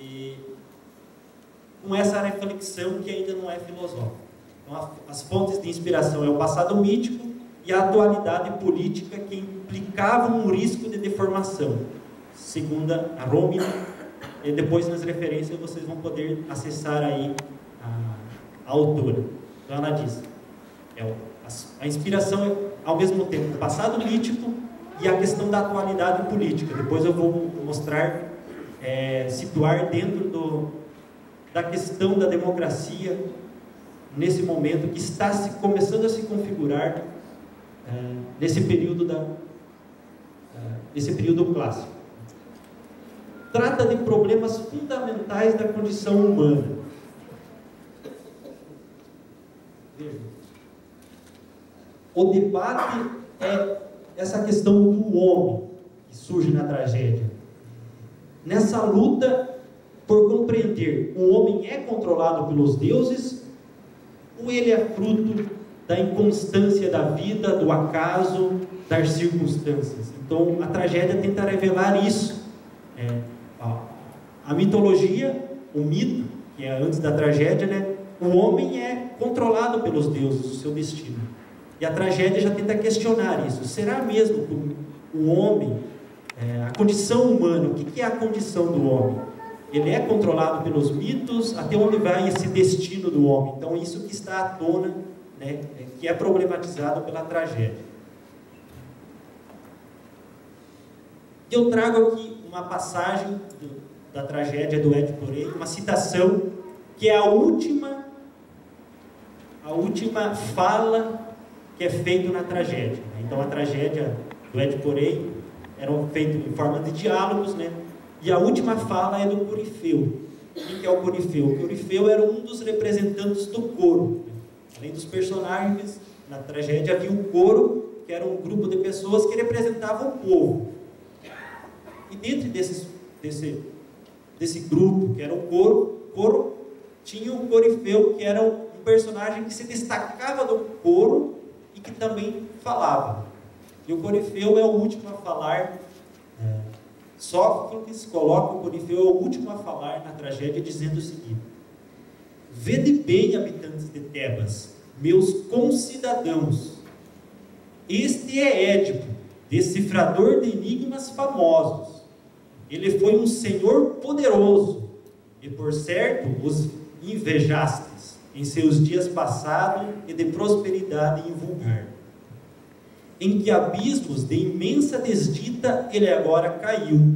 e com essa reflexão que ainda não é filosófica. Então, as fontes de inspiração é o passado mítico e a atualidade política que implicavam um risco de deformação, segundo a Romina, e depois nas referências vocês vão poder acessar aí a autora. Então ela diz, a inspiração é ao mesmo tempo o passado mítico e a questão da atualidade política. Depois eu vou mostrar, situar dentro da questão da democracia nesse momento que está começando a se configurar nesse período clássico. Trata de problemas fundamentais da condição humana. Veja, o debate é essa questão do homem que surge na tragédia. Nessa luta por compreender o homem é controlado pelos deuses ou ele é fruto da inconstância da vida, do acaso, das circunstâncias. Então a tragédia tenta revelar isso. A mitologia, o mito, que é antes da tragédia, né? O homem é controlado pelos deuses, o seu destino. E a tragédia já tenta questionar isso. Será mesmo que o homem, a condição humana, o que é a condição do homem? Ele é controlado pelos mitos? Até onde vai esse destino do homem? Então isso que está à tona, né? Que é problematizado pela tragédia. E eu trago aqui uma passagem da tragédia do Édipo Rei, uma citação que é a última fala que é feita na tragédia. Então a tragédia do Édipo Rei era feita em forma de diálogos, né? E a última fala é do Corifeu. Quem que é o Corifeu? O Corifeu era um dos representantes do coro. Além dos personagens, na tragédia havia um coro, que era um grupo de pessoas que representavam o povo. E dentro desse grupo, que era o coro, tinha o Corifeu, que era um personagem que se destacava do coro e que também falava. E o Corifeu é o último a falar. Sófocles coloca o Corifeu é o último a falar na tragédia, dizendo o seguinte: vede bem, habitantes de Tebas, meus concidadãos, este é Édipo, decifrador de enigmas famosos. Ele foi um senhor poderoso, e por certo os invejastes em seus dias passados e de prosperidade invulgar. Em que abismos de imensa desdita ele agora caiu.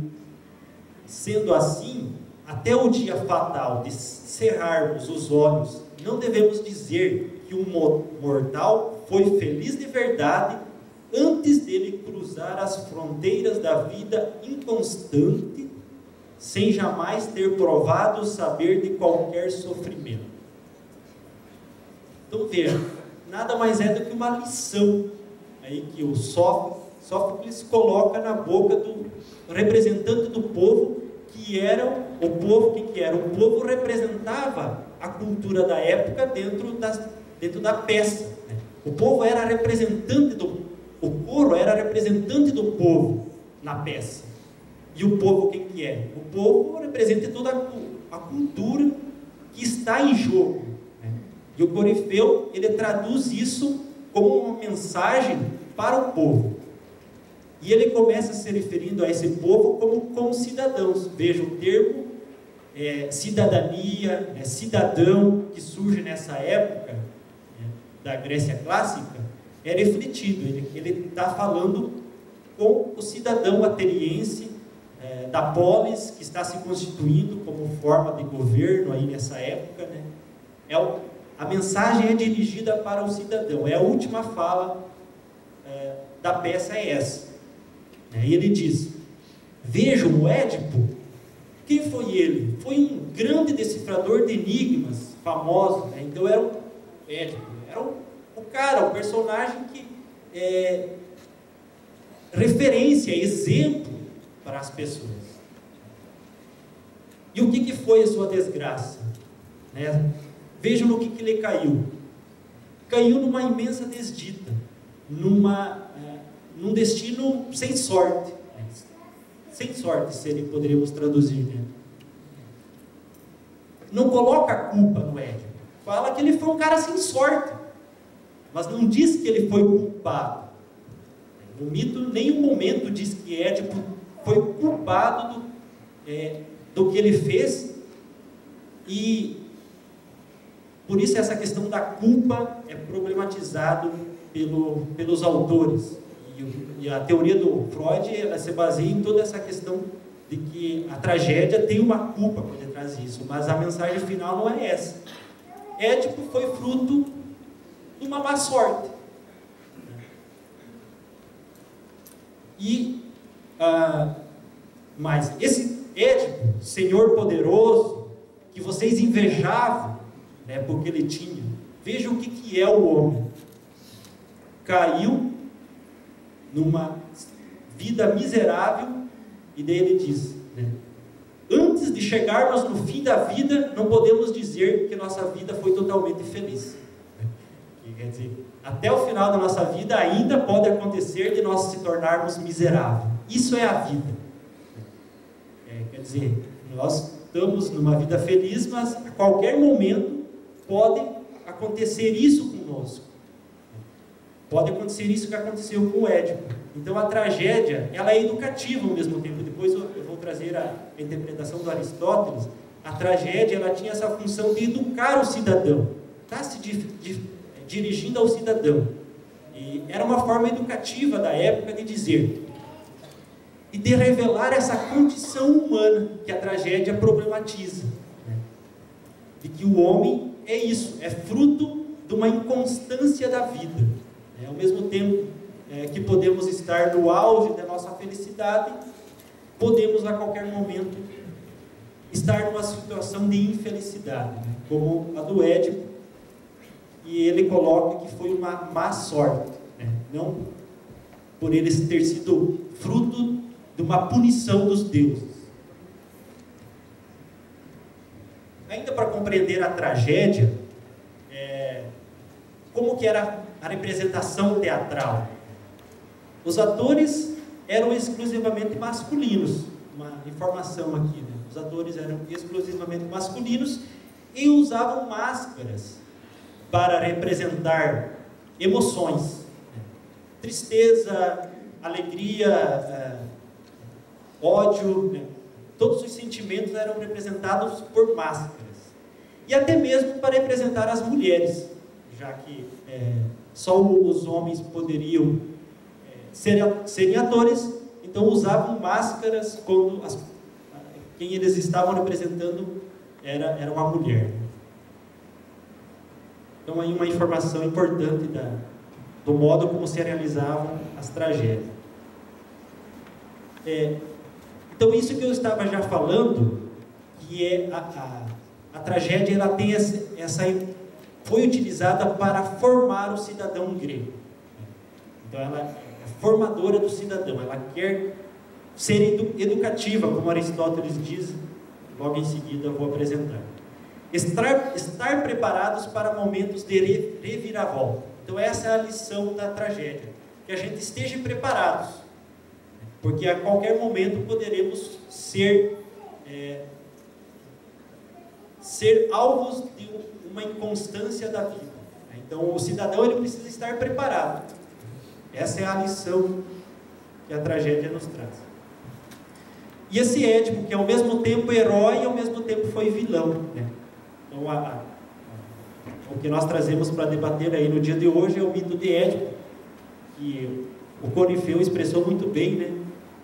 Sendo assim, até o dia fatal de cerrarmos os olhos, não devemos dizer que um mortal foi feliz de verdade antes dele cruzar as fronteiras da vida inconstante, sem jamais ter provado o saber de qualquer sofrimento. Então veja, nada mais é do que uma lição aí que o Sófocles coloca na boca do representante do povo, que era o povo. Quem que era? O povo representava a cultura da época dentro da peça, né? O povo era representante o coro era representante do povo na peça. E o povo quem que é? O povo representa toda a cultura que está em jogo, né? E o Corifeu, ele traduz isso como uma mensagem para o povo. E ele começa se referindo a esse povo como concidadãos. Veja o termo cidadania, cidadão, que surge nessa época da Grécia clássica, é refletido. Ele está falando com o cidadão ateniense da polis, que está se constituindo como forma de governo aí nessa época, né? A mensagem é dirigida para o cidadão. É a última fala da peça é essa. E ele diz: vejam o Édipo. Quem foi ele? Foi um grande decifrador de enigmas, famoso, né? Então era o Édipo, era o cara, o personagem que é referência, exemplo para as pessoas. E o que foi a sua desgraça? Vejam no que ele caiu. Caiu numa imensa desdita, num destino sem sorte. Sem sorte, poderíamos traduzir, né? não coloca a culpa no Édipo. Fala que ele foi um cara sem sorte, mas não diz que ele foi culpado. O mito em nenhum momento diz que Édipo foi culpado do que ele fez, e por isso essa questão da culpa é problematizado pelos autores. E a teoria do Freud, ela se baseia em toda essa questão de que a tragédia tem uma culpa por detrás disso, mas a mensagem final não é essa. Édipo foi fruto de uma má sorte. Mas esse Édipo, senhor poderoso, que vocês invejavam, né, porque ele tinha, veja o que é o homem. Caiu numa vida miserável, e daí ele diz, né, antes de chegarmos no fim da vida, não podemos dizer que nossa vida foi totalmente feliz. Quer dizer, até o final da nossa vida ainda pode acontecer de nós se tornarmos miseráveis. Isso é a vida. Quer dizer, nós estamos numa vida feliz, mas a qualquer momento pode acontecer isso conosco. Pode acontecer isso que aconteceu com o Édipo. Então a tragédia, ela é educativa ao mesmo tempo. Depois eu vou trazer a interpretação do Aristóteles. A tragédia, ela tinha essa função de educar o cidadão. Está se dirigindo ao cidadão. E era uma forma educativa da época de dizer, e de revelar essa condição humana que a tragédia problematiza. De que o homem é isso, é fruto de uma inconstância da vida. Ao mesmo tempo que podemos estar no auge da nossa felicidade, podemos a qualquer momento estar numa situação de infelicidade, como a do Édipo, e ele coloca que foi uma má sorte, não por ele ter sido fruto de uma punição dos deuses. Ainda para compreender a tragédia, como que era a representação teatral? Os atores eram exclusivamente masculinos. Uma informação aqui, né? Os atores eram exclusivamente masculinos e usavam máscaras para representar emoções, tristeza, alegria, ódio, né? Todos os sentimentos eram representados por máscaras, e até mesmo para representar as mulheres, já que só os homens poderiam serem atores, então usavam máscaras quando quem eles estavam representando era uma mulher. Então aí uma informação importante do modo como se realizavam as tragédias. Então isso que eu estava já falando, que é a tragédia, ela tem foi utilizada para formar o cidadão grego. Então ela é formadora do cidadão, ela quer ser educativa, como Aristóteles diz, logo em seguida eu vou apresentar. Estar preparados para momentos de reviravolta. Então essa é a lição da tragédia, que a gente esteja preparados, porque a qualquer momento poderemos ser alvos de uma inconstância da vida. Então o cidadão, ele precisa estar preparado. Essa é a lição que a tragédia nos traz. E esse Édipo, que ao mesmo tempo herói e ao mesmo tempo foi vilão, né? Então o que nós trazemos para debater aí no dia de hoje é o mito de Édipo, que o Corifeu expressou muito bem, né?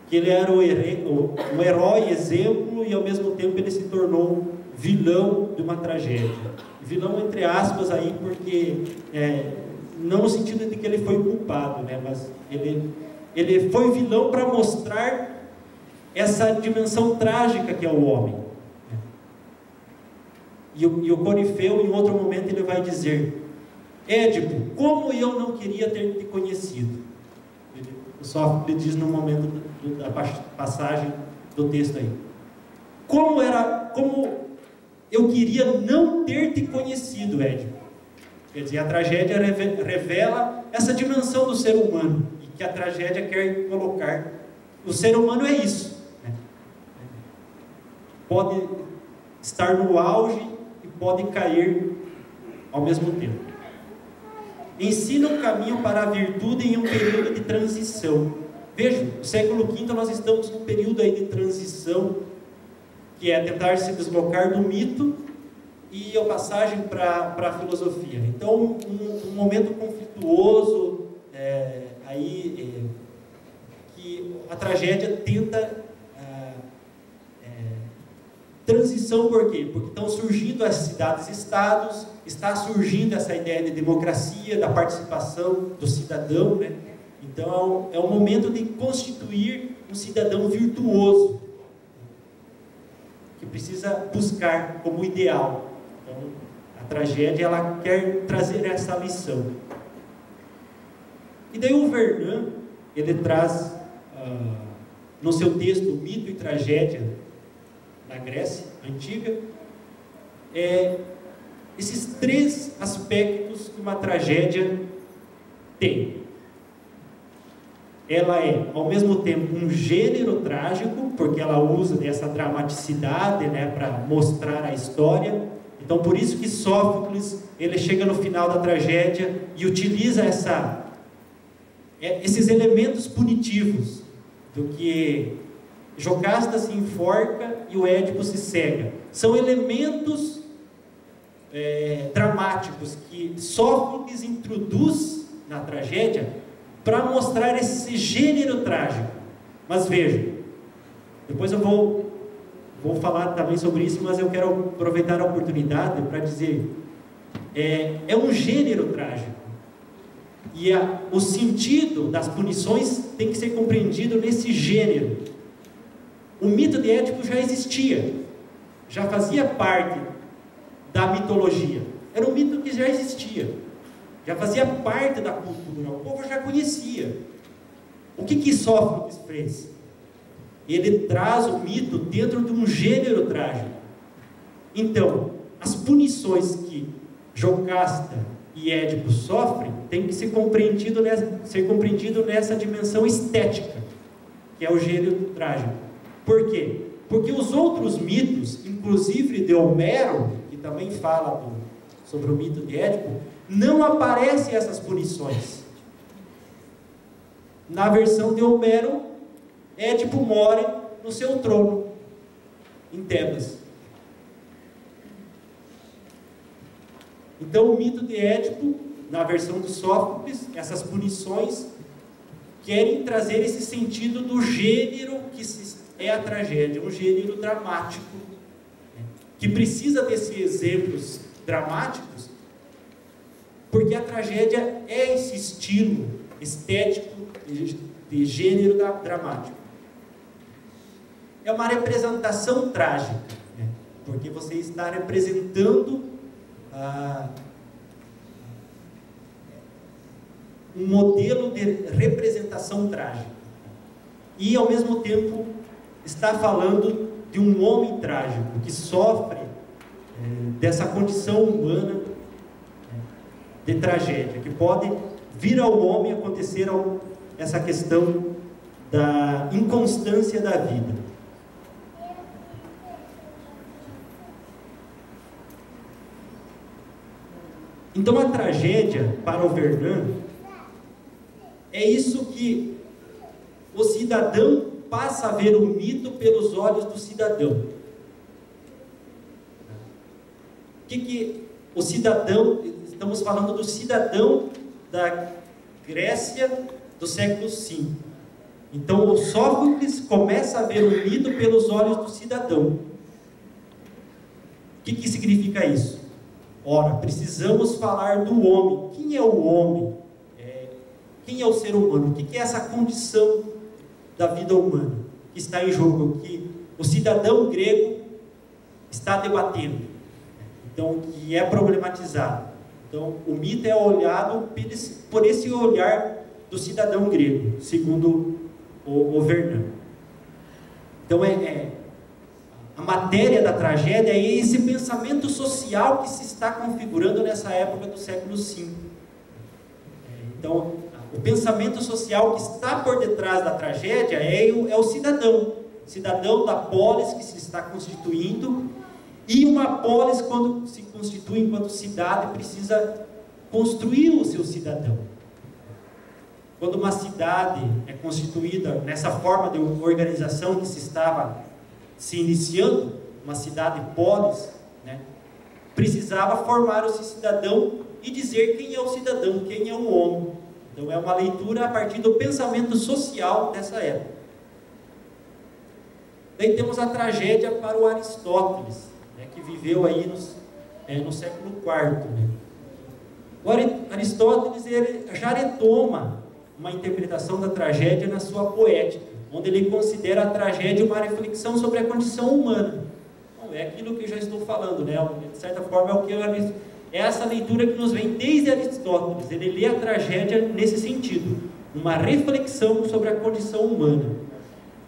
Que ele era o herói, exemplo, e ao mesmo tempo ele se tornou vilão de uma tragédia. Vilão entre aspas aí, porque não no sentido de que ele foi culpado, né? Mas ele foi vilão para mostrar essa dimensão trágica que é o homem. E o Corifeu, em outro momento, ele vai dizer: Édipo, como eu não queria ter te conhecido. O Sófocles diz no momento da passagem do texto aí: como eu queria não ter te conhecido, Édipo. Quer dizer, a tragédia revela essa dimensão do ser humano, e que a tragédia quer colocar. O ser humano é isso, né? Pode estar no auge e pode cair ao mesmo tempo. Ensina o caminho para a virtude em um período de transição. Veja, no século V nós estamos num período aí de transição, que é tentar se deslocar do mito e a passagem para a filosofia. Então, um momento conflituoso, que a tragédia tenta transição. Por quê? Porque estão surgindo as cidades-estados, está surgindo essa ideia de democracia, da participação do cidadão, né? Então, é um momento de constituir um cidadão virtuoso, que precisa buscar como ideal. Então, a tragédia, ela quer trazer essa lição. E daí o Vernant, ele traz, no seu texto, Mito e Tragédia, na Grécia Antiga, esses três aspectos que uma tragédia tem. Ela é, ao mesmo tempo, um gênero trágico, porque ela usa dessa dramaticidade, né, para mostrar a história. Então, por isso que Sófocles, ele chega no final da tragédia e utiliza esses elementos punitivos, do que Jocasta se enforca e o Édipo se cega. São elementos dramáticos que Sófocles introduz na tragédia para mostrar esse gênero trágico. Mas veja, depois eu vou falar também sobre isso, mas eu quero aproveitar a oportunidade para dizer, é um gênero trágico, e o sentido das punições tem que ser compreendido nesse gênero. O mito de Édipo já existia, já fazia parte da mitologia, era um mito que já existia, já fazia parte da cultura, o povo já conhecia. O que Sófocles fez? Ele traz o mito dentro de um gênero trágico. Então, as punições que Jocasta e Édipo sofrem tem que ser compreendido nessa dimensão estética, que é o gênero trágico. Por quê? Porque os outros mitos, inclusive de Homero, que também fala sobre o mito de Édipo, não aparecem essas punições. Na versão de Homero, Édipo mora no seu trono, em Tebas. Então, o mito de Édipo, na versão de Sófocles, essas punições querem trazer esse sentido do gênero que é a tragédia, um gênero dramático, que precisa desses exemplos dramáticos, porque a tragédia é esse estilo estético de gênero dramático. É uma representação trágica, né? Porque você está representando um modelo de representação trágica, e ao mesmo tempo está falando de um homem trágico que sofre dessa condição humana de tragédia, que pode vir ao homem acontecer essa questão da inconstância da vida. Então a tragédia, para o Vernant, é isso que o cidadão passa a ver o mito pelos olhos do cidadão. O que o cidadão, estamos falando do cidadão da Grécia do século V. Então o Sófocles começa a ver o mito pelos olhos do cidadão. O que significa isso? Ora, precisamos falar do homem. Quem é o homem? Quem é o ser humano? O que é essa condição da vida humana que está em jogo, que o cidadão grego está debatendo, então, que é problematizado? Então, o mito é olhado por esse olhar do cidadão grego, segundo o Vernant. Então, a matéria da tragédia é esse pensamento social que se está configurando nessa época do século V. Então, o pensamento social que está por detrás da tragédia é o cidadão da polis que se está constituindo E uma polis, quando se constitui enquanto cidade, precisa construir o seu cidadão. Quando uma cidade é constituída nessa forma de organização que se estava se iniciando, uma cidade polis, né, precisava formar o seu cidadão e dizer quem é o cidadão, quem é o homem. Então é uma leitura a partir do pensamento social dessa época. Daí temos a tragédia para o Aristóteles, né, que viveu aí no século IV. Né. O Aristóteles ele já retoma uma interpretação da tragédia na sua poética, onde ele considera a tragédia uma reflexão sobre a condição humana. Bom, é aquilo que eu já estou falando, né? De certa forma é o que é essa leitura que nos vem desde Aristóteles. Ele lê a tragédia nesse sentido, uma reflexão sobre a condição humana,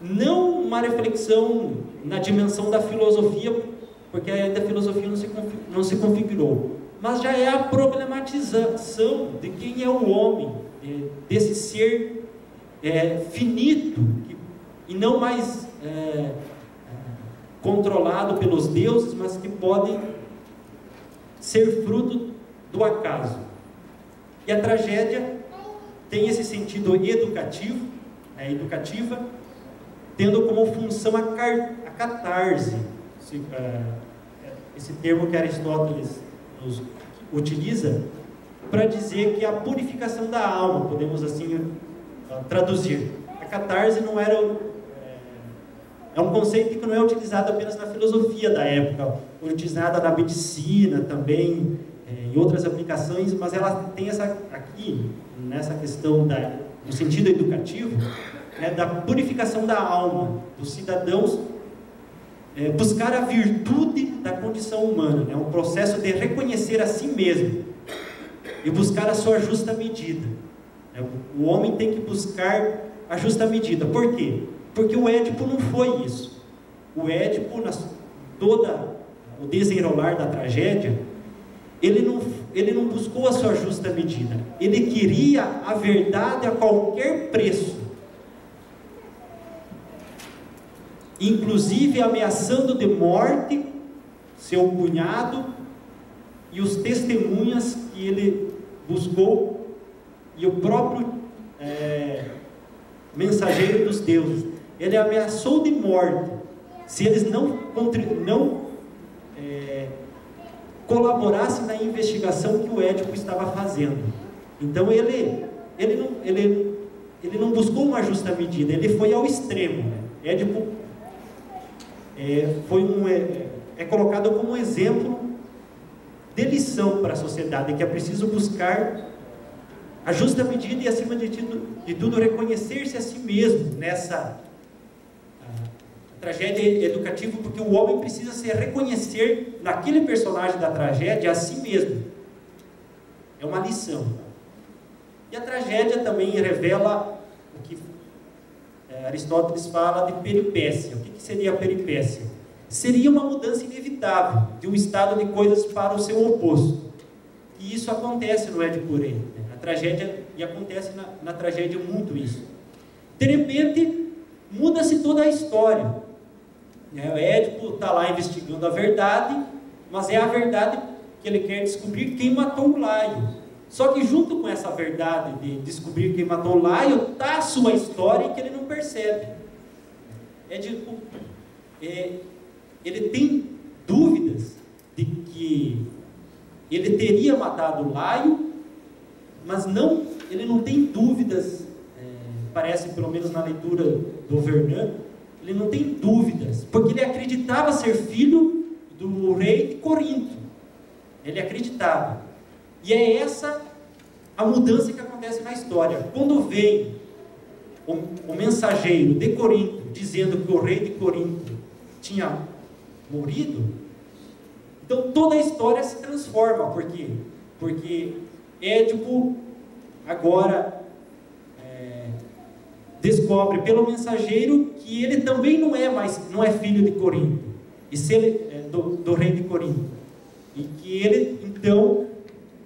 não uma reflexão na dimensão da filosofia, porque ainda a filosofia não se configurou, mas já é a problematização de quem é o homem, desse ser finito e não mais controlado pelos deuses, mas que pode ser fruto do acaso. E a tragédia tem esse sentido educativo, educativa, tendo como função a catarse, esse termo que Aristóteles nos utiliza para dizer que a purificação da alma, podemos assim traduzir. A catarse não era é um conceito que não é utilizado apenas na filosofia da época, utilizada na medicina também, em outras aplicações, mas ela tem essa aqui, nessa questão no sentido educativo, da purificação da alma dos cidadãos, buscar a virtude da condição humana, um processo de reconhecer a si mesmo e buscar a sua justa medida. O homem tem que buscar a justa medida. Por quê? Porque o Édipo não foi isso. O Édipo, todo o desenrolar da tragédia, ele não buscou a sua justa medida. Ele queria a verdade a qualquer preço, inclusive ameaçando de morte seu cunhado e os testemunhas que ele buscou e o próprio mensageiro dos deuses. Ele ameaçou de morte se eles não colaborassem na investigação que o Édipo estava fazendo. Então ele não buscou uma justa medida, ele foi ao extremo. Édipo é colocado como um exemplo de lição para a sociedade, que é preciso buscar a justa medida e, acima de tudo, reconhecer-se a si mesmo nessa tragédia educativa, porque o homem precisa se reconhecer naquele personagem da tragédia a si mesmo. É uma lição. E a tragédia também revela o que Aristóteles fala de peripécia. O que seria a peripécia? Seria uma mudança inevitável de um estado de coisas para o seu oposto. E isso acontece no Édipo Rei. A tragédia, e acontece na tragédia muito isso. De repente, muda-se toda a história. O Édipo está lá investigando a verdade, mas é a verdade que ele quer descobrir quem matou o Laio. Só que junto com essa verdade de descobrir quem matou o Laio, está a sua história que ele não percebe. Édipo, ele tem dúvidas de que ele teria matado o Laio, mas ele não tem dúvidas, parece pelo menos na leitura do Vernon, ele não tem dúvidas, porque ele acreditava ser filho do rei de Corinto. Ele acreditava. E é essa a mudança que acontece na história. Quando vem o mensageiro de Corinto dizendo que o rei de Corinto tinha morrido, então toda a história se transforma. Por quê? Porque Édipo agora descobre pelo mensageiro que ele também não é filho de Corinto, e se ele do rei de Corinto, e que ele então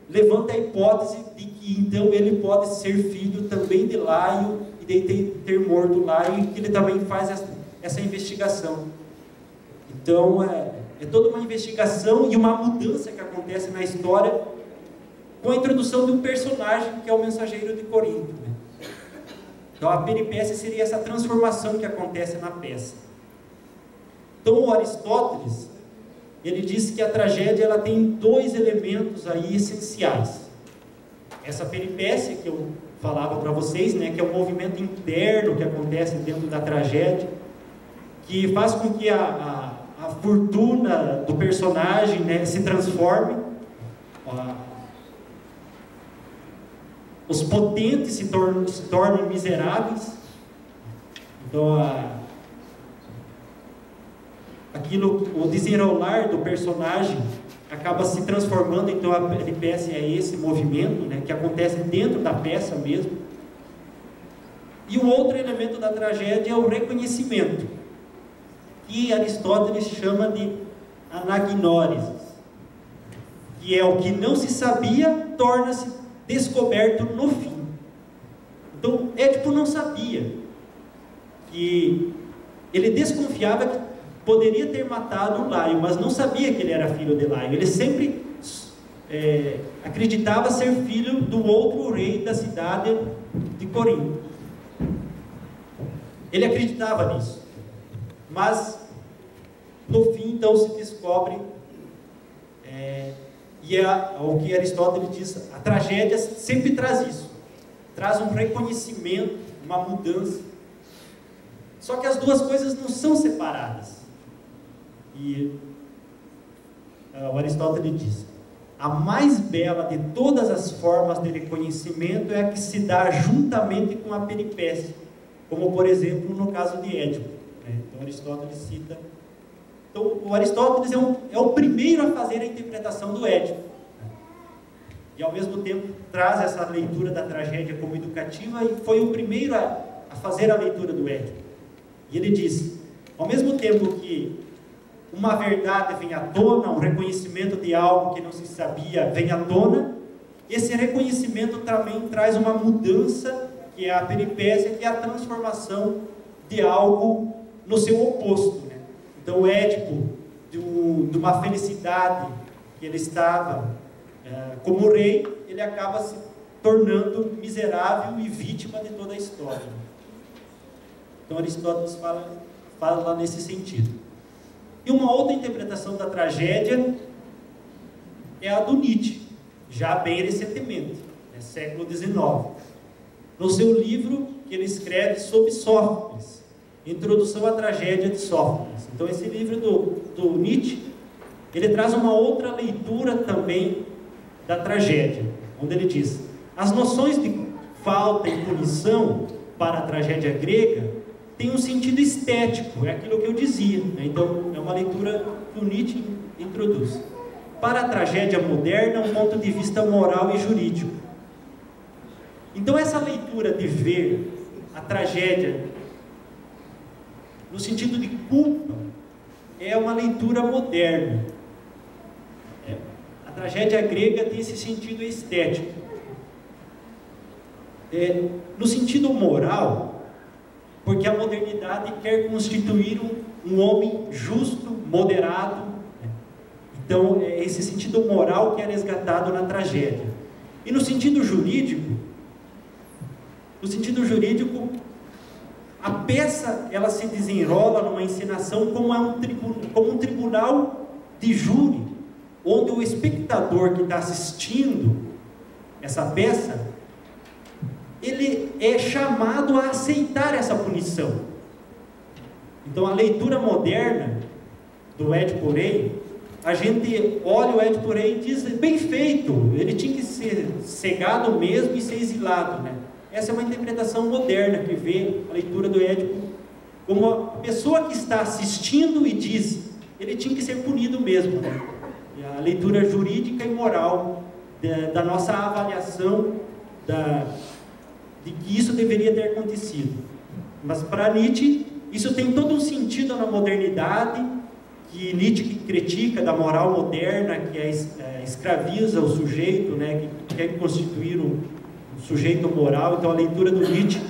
levanta a hipótese de que então ele pode ser filho também de Laio e de ter morto Laio, e que ele também faz essa investigação. Então é toda uma investigação e uma mudança que acontece na história com a introdução de um personagem que é o mensageiro de Corinto, né? Então a peripécia seria essa transformação que acontece na peça. Então o Aristóteles, ele disse que a tragédia ela tem dois elementos aí essenciais. Essa peripécia que eu falava para vocês, né, que é o movimento interno que acontece dentro da tragédia, que faz com que a fortuna do personagem, né, se transforme, os potentes se tornam miseráveis. Então o desenrolar do personagem acaba se transformando. Então a peripécia é esse movimento, né, que acontece dentro da peça mesmo. E o outro elemento da tragédia é o reconhecimento, que Aristóteles chama de anagnórisis, que é o que não se sabia torna-se descoberto no fim. Então Édipo não sabia, que ele desconfiava que poderia ter matado Laio, mas não sabia que ele era filho de Laio. Ele sempre acreditava ser filho do outro rei da cidade de Corinto. Ele acreditava nisso, mas no fim então se descobre, e o que Aristóteles diz, a tragédia sempre traz isso, traz um reconhecimento, uma mudança. Só que as duas coisas não são separadas. E o Aristóteles diz: a mais bela de todas as formas de reconhecimento é a que se dá juntamente com a peripécia, como por exemplo no caso de Édipo, né? Então Aristóteles cita. Então o Aristóteles é o primeiro a fazer a interpretação do Édipo, né? E ao mesmo tempo traz essa leitura da tragédia como educativa, e foi o primeiro a fazer a leitura do Édipo. E ele diz: ao mesmo tempo que uma verdade vem à tona, um reconhecimento de algo que não se sabia vem à tona, esse reconhecimento também traz uma mudança, que é a peripécia, que é a transformação de algo no seu oposto, né? Então o Édipo, de uma felicidade que ele estava como rei, ele acaba se tornando miserável e vítima de toda a história. Então Aristóteles fala lá nesse sentido. E uma outra interpretação da tragédia é a do Nietzsche, já bem recentemente, século XIX. No seu livro que ele escreve sobre Sófocles, Introdução à Tragédia de Sófocles. Então esse livro do Nietzsche, ele traz uma outra leitura também da tragédia, onde ele diz: as noções de falta e punição para a tragédia grega tem um sentido estético, é aquilo que eu dizia, né? Então é uma leitura que o Nietzsche introduz. Para a tragédia moderna, um ponto de vista moral e jurídico. Então essa leitura de ver a tragédia no sentido de culpa é uma leitura moderna. A tragédia grega tem esse sentido estético. No sentido moral, porque a modernidade quer constituir um homem justo, moderado, né? Então é esse sentido moral que é resgatado na tragédia. E no sentido jurídico, a peça ela se desenrola numa encenação como um tribunal de júri, onde o espectador que está assistindo essa peça, ele é chamado a aceitar essa punição. Então a leitura moderna do Édipo Rei, a gente olha o Édipo Rei e diz: bem feito, ele tinha que ser cegado mesmo e ser exilado, né? Essa é uma interpretação moderna que vê a leitura do Édipo como a pessoa que está assistindo e diz: ele tinha que ser punido mesmo, né? E a leitura jurídica e moral da nossa avaliação de que isso deveria ter acontecido. Mas para Nietzsche, isso tem todo um sentido na modernidade, que Nietzsche critica da moral moderna, que escraviza o sujeito, né, que quer constituir um sujeito moral. Então a leitura do Nietzsche,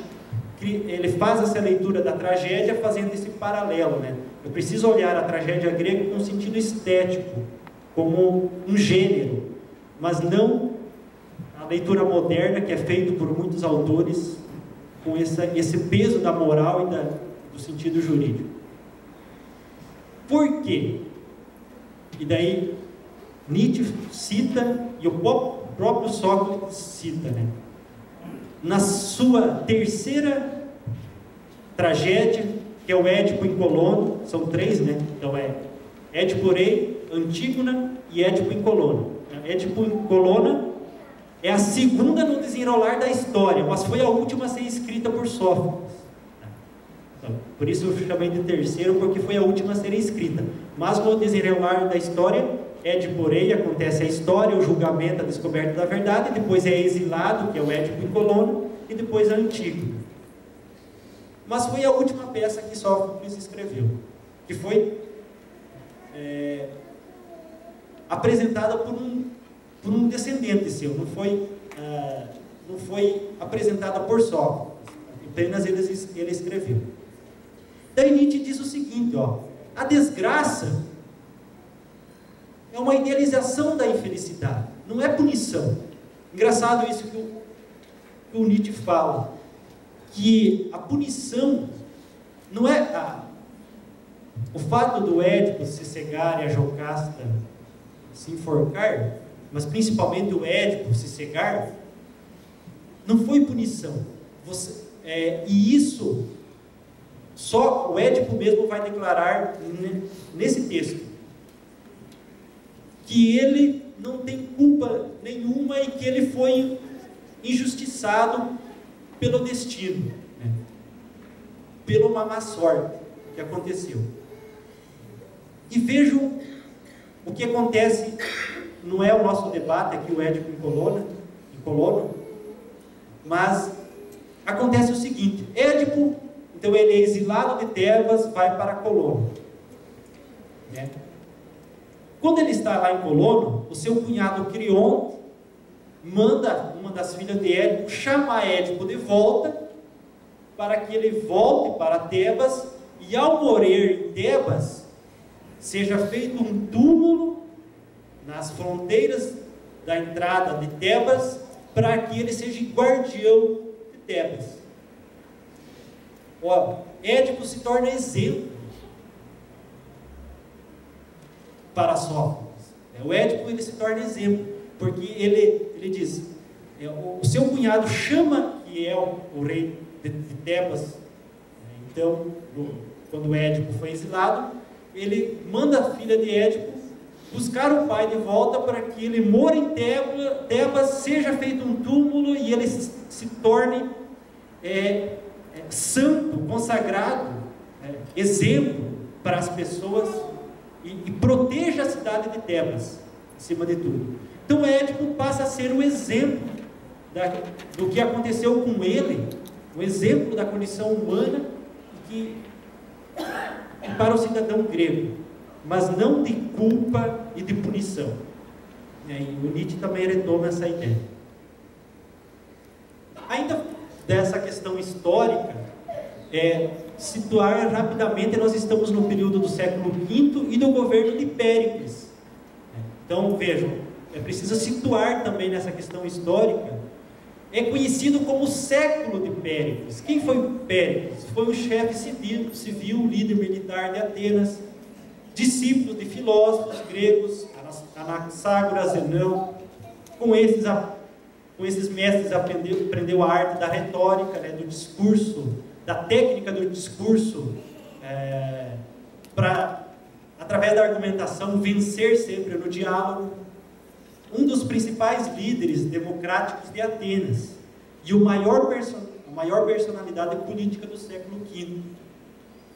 ele faz essa leitura da tragédia fazendo esse paralelo, né? Eu preciso olhar a tragédia grega com um sentido estético, como um gênero, mas não a leitura moderna que é feita por muitos autores com esse peso da moral e do sentido jurídico. Por quê? E daí Nietzsche cita, e o próprio Sócrates cita, né? Na sua terceira tragédia, que é o Édipo em Colono, são três, né? Então é Édipo Rei, Antígona e Édipo em Colono. Édipo em Colona é a segunda no desenrolar da história, mas foi a última a ser escrita por Sófocles. Então, por isso eu chamei de terceiro, porque foi a última a ser escrita. Mas no desenrolar da história, Édipo Rei, acontece a história, o julgamento, a descoberta da verdade, depois é exilado, que é o Édipo em Colono, e depois a Antígona. Mas foi a última peça que Sófocles escreveu, que foi apresentada por um descendente seu, não foi apresentada por Sófocles, apenas ele escreveu. Daí Nietzsche diz o seguinte, a desgraça é uma idealização da infelicidade, não é punição. Engraçado isso que o Nietzsche fala, que a punição não é o fato do Édipo se cegar e a Jocasta se enforcar, mas principalmente o Édipo se cegar, não foi punição. E isso só o Édipo mesmo vai declarar nesse texto, que ele não tem culpa nenhuma e que ele foi injustiçado pelo destino, né? Pela uma má sorte que aconteceu. E vejam o que acontece, não é o nosso debate aqui, o Édipo em Colono, mas acontece o seguinte: Édipo, então ele é exilado de Tebas, vai para Colono, né? Quando ele está lá em Colono, o seu cunhado Crionte manda uma das filhas de Édipo chamar Édipo de volta, para que ele volte para Tebas, e ao morrer em Tebas, seja feito um túmulo nas fronteiras da entrada de Tebas, para que ele seja guardião de Tebas. Édipo se torna exemplo para Sófocles. O Édipo ele se torna exemplo, porque ele diz, o seu cunhado chama que é o rei de Tebas. Então, quando Édipo foi exilado, ele manda a filha de Édipo buscar o pai de volta para que ele mora em Tebas, seja feito um túmulo e ele se torne santo, consagrado, exemplo para as pessoas, e proteja a cidade de Tebas, acima de tudo. Então Édipo passa a ser um exemplo do que aconteceu com ele, um exemplo da condição humana que para o cidadão grego, mas não de culpa e de punição. E o Nietzsche também retoma essa ideia. Ainda dessa questão histórica, situar rapidamente, nós estamos no período do século V e do governo de Péricles. Então vejam, é preciso situar também nessa questão histórica. É conhecido como o século de Péricles. Quem foi Péricles? Foi um chefe civil, líder militar de Atenas, discípulo de filósofos gregos, Anaxágoras, Zenão. Com esses mestres aprendeu a arte da retórica, do discurso, da técnica do discurso, para, através da argumentação, vencer sempre no diálogo. Um dos principais líderes democráticos de Atenas e a maior personalidade política do século V.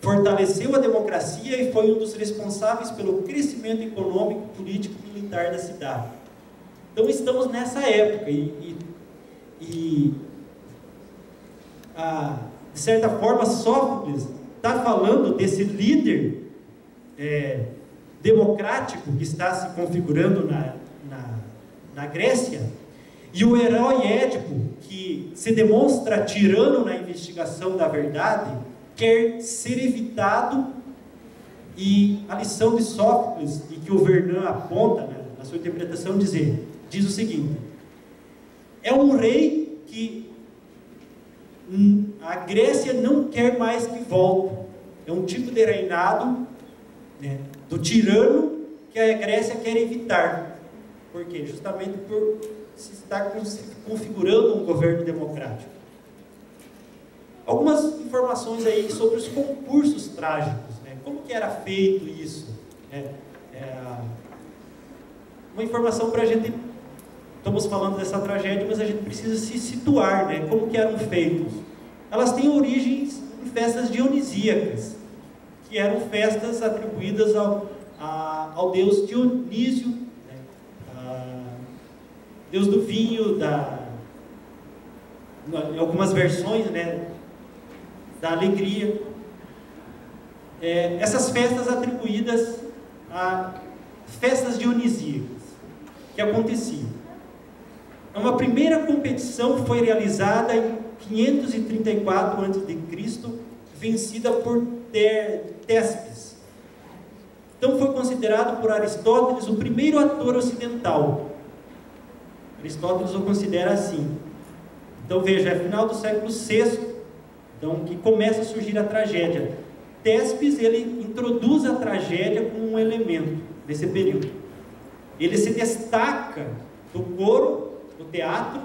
Fortaleceu a democracia e foi um dos responsáveis pelo crescimento econômico, político e militar da cidade. Então estamos nessa época de certa forma Sófocles está falando desse líder democrático que está se configurando na Grécia, e o herói Édipo, que se demonstra tirano na investigação da verdade, quer ser evitado E a lição de Sófocles, e que o Vernon aponta, né, na sua interpretação, diz o seguinte: é um rei que a Grécia não quer mais que volte. É um tipo de reinado, né, do tirano que a Grécia quer evitar. Por quê? Justamente por se estar configurando um governo democrático. Algumas informações aí sobre os concursos trágicos, né? Como que era feito isso? Uma informação para a gente. Estamos falando dessa tragédia, mas a gente precisa se situar, né? Como que eram feitos? Elas têm origens em festas dionisíacas, que eram festas atribuídas ao deus Dionísio, né? Deus do vinho, em algumas versões, né, da alegria. Essas festas atribuídas a festas dionisíacas que aconteciam. Uma primeira competição foi realizada em 534 a.C., vencida por Téspis. Então foi considerado por Aristóteles o primeiro ator ocidental. Aristóteles o considera assim. Então veja, é final do século VI, então, que começa a surgir a tragédia. Téspis, ele introduz a tragédia como um elemento nesse período. Ele se destaca do coro, do teatro,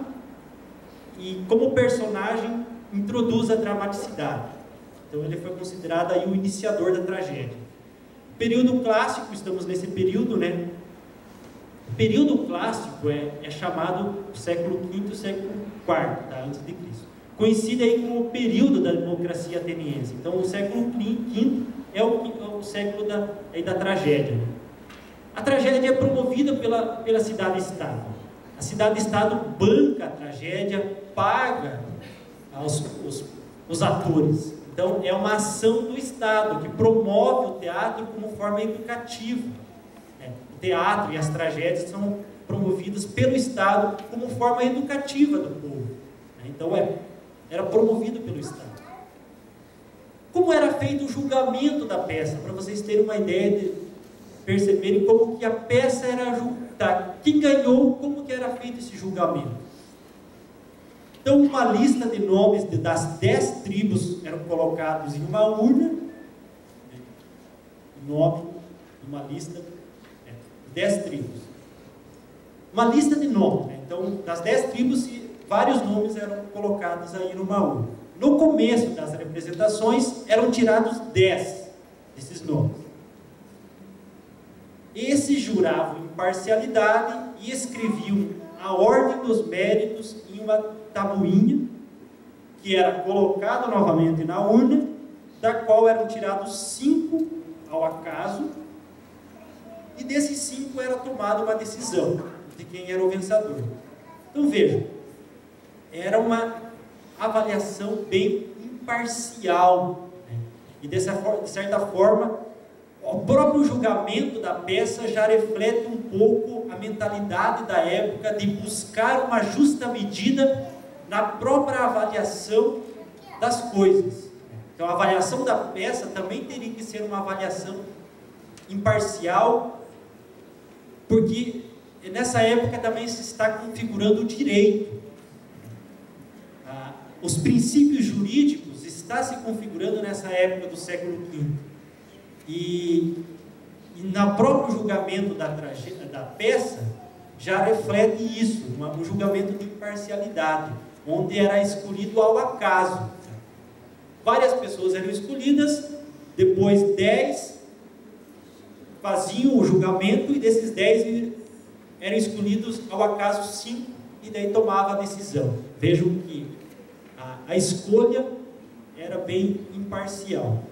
e como personagem introduz a dramaticidade. Então ele foi considerado aí o iniciador da tragédia. Período clássico, estamos nesse período, né? O período clássico é chamado século V, século IV, tá? Antes de Cristo. Conhecido aí como o período da democracia ateniense. Então o século V é o século da tragédia. A tragédia é promovida pela cidade-estado. A cidade-estado banca a tragédia, paga os atores. Então é uma ação do Estado que promove o teatro como forma educativa. O teatro e as tragédias são promovidas pelo Estado como forma educativa do povo. Então era promovido pelo Estado. Como era feito o julgamento da peça? Para vocês terem uma ideia de perceberem como que a peça era julgada. Quem ganhou, como que era feito esse julgamento? Então uma lista de nomes das 10 tribos eram colocados em uma urna. Nome, uma lista de 10 tribos. Uma lista de nomes. Então das 10 tribos, vários nomes eram colocados aí numa urna. No começo das representações, eram tirados 10 desses nomes. Esses juravam imparcialidade e escreviam a ordem dos méritos em uma tabuinha, que era colocada novamente na urna, da qual eram tirados 5 ao acaso, e desses 5 era tomada uma decisão de quem era o vencedor. Então vejam, era uma avaliação bem imparcial, né? E de certa forma, o próprio julgamento da peça já reflete um pouco a mentalidade da época de buscar uma justa medida na própria avaliação das coisas. Então a avaliação da peça também teria que ser uma avaliação imparcial, porque nessa época também se está configurando o direito. Os princípios jurídicos estão se configurando nessa época do século V. E no próprio julgamento da peça já reflete isso, um julgamento de imparcialidade, onde era escolhido ao acaso. Várias pessoas eram escolhidas, depois 10 faziam o julgamento, e desses 10 eram escolhidos ao acaso 5, e daí tomava a decisão. Vejam que a escolha era bem imparcial.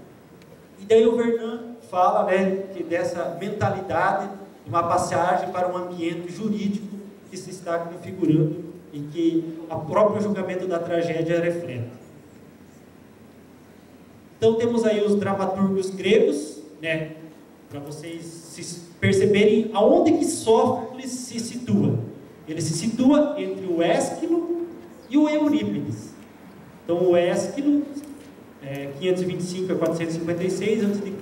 E daí o Vernon fala, né, que dessa mentalidade, uma passagem para um ambiente jurídico que se está configurando e que o próprio julgamento da tragédia reflete. Então temos aí os dramaturgos gregos, né, para vocês perceberem aonde que Sófocles se situa. Ele se situa entre o Ésquilo e o Eurípides. Então o Ésquilo 525 a 456 a.C.,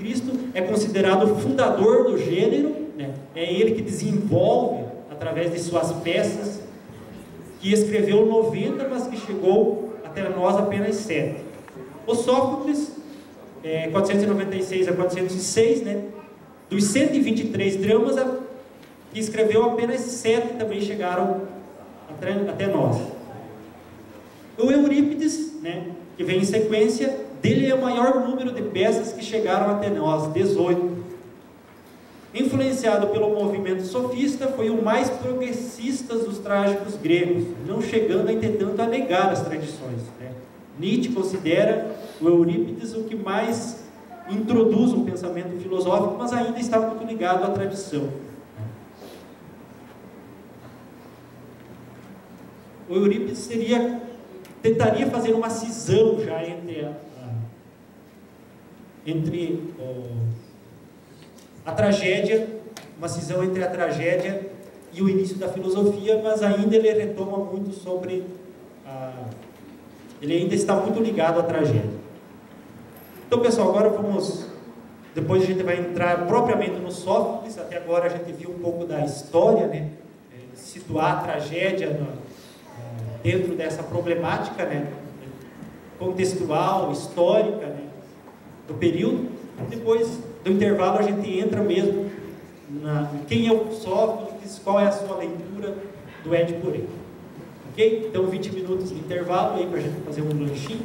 é considerado o fundador do gênero, né? É ele que desenvolve, através de suas peças, que escreveu 90, mas que chegou até nós apenas 7. O Sófocles, 496 a 406, né? Dos 123 dramas, que escreveu apenas 7 também chegaram até nós. O Eurípides, né, que vem em sequência, dele é o maior número de peças que chegaram até nós, 18. Influenciado pelo movimento sofista, foi o mais progressista dos trágicos gregos, não chegando, entretanto, a negar as tradições, né? Nietzsche considera o Eurípides o que mais introduz um pensamento filosófico, mas ainda está muito ligado à tradição. O Eurípides tentaria fazer uma cisão já entre a tragédia, uma cisão entre a tragédia e o início da filosofia, mas ainda ele retoma muito sobre ele ainda está muito ligado à tragédia. Então, pessoal, agora depois a gente vai entrar propriamente no Sófocles. Até agora a gente viu um pouco da história, né? Situar a tragédia dentro dessa problemática, né? Contextual, histórica, né? Do período. Depois do intervalo a gente entra mesmo em quem é o Sófocles, qual é a sua leitura do Édipo Rei. Ok? Então 20 minutos de intervalo aí para a gente fazer um lanchinho.